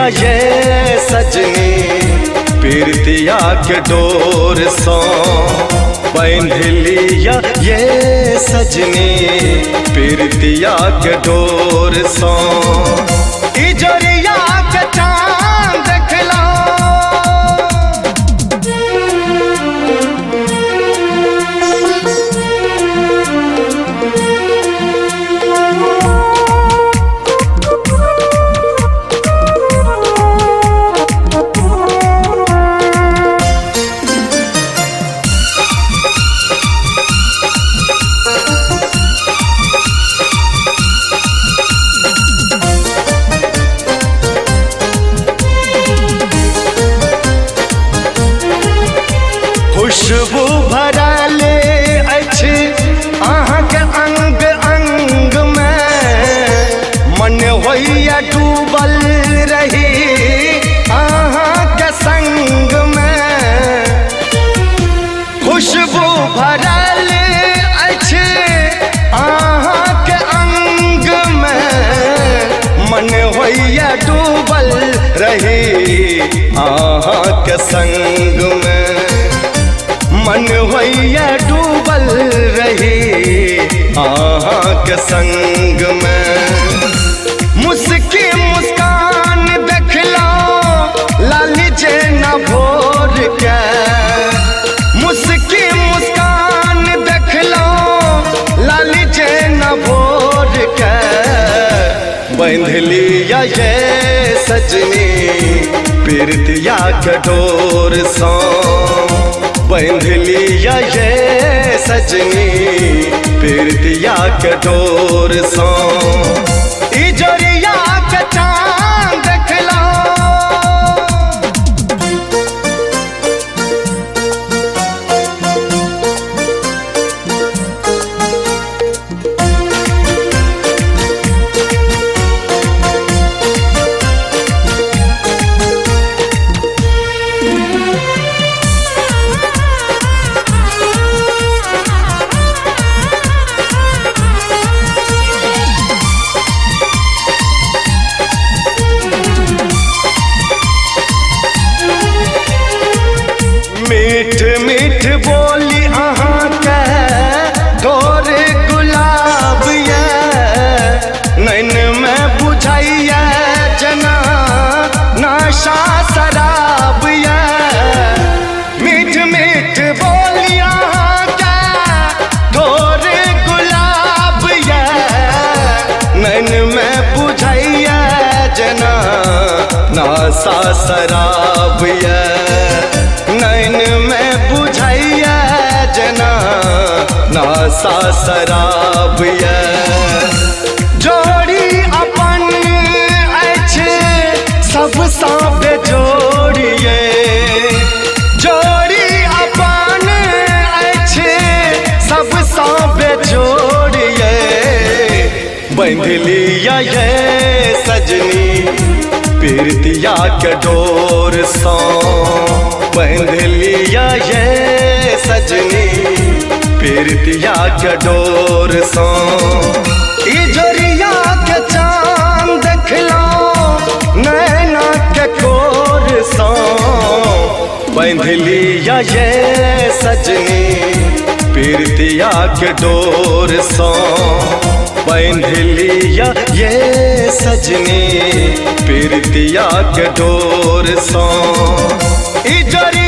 ये सजनी पीरतिया के डोर सो बांध लिया ये सजनी पीरतिया के डोर सो इजरिया के चांद देखला खुशबू भरल अछि अहाँके अंग अंग में मन होइया डूबल रही अहाँके संग में खुशबू भरल अछि अहाँके अंग में मन होइया डूबल रही अहाँके संग में मन होइया डूबल रही अहाँके संग में मुस्की मुस्कान देखला लाली जे न भोर के मुस्की मुस्कान देखला लाली जे न भोर के बांध लिया ये सजनी पीरतिया के डोर सो बांध लिया ये सजनी पीरतिया के डोर सो इजरिया के चांद देखला मीठ मीठ बोली अहाँके तोर गुलाब ये नैन में बुझाइया जना नशा शराब ये मीठ मीठ बोली अहाँके तोर गुलाब ये नैन में बुझाइया जना नशा शराब ये नैन में बुझाइया जना नशा शराब ये जोड़ी अपन अछि सब साथ जोड़िए जोड़ी अपन अछि सब साथ जोड़िए बांध लिया ये सजनी पीरतिया के डोर सो बांध लिया ये सजनी पीरतिया के डोर सो इजरिया के चांद देखला नैना के कोर सो बांध लिया ये सजनी पीरतिया के डोर सो बांध लिया ये सजनी पीरतिया के डोर सो इजरिया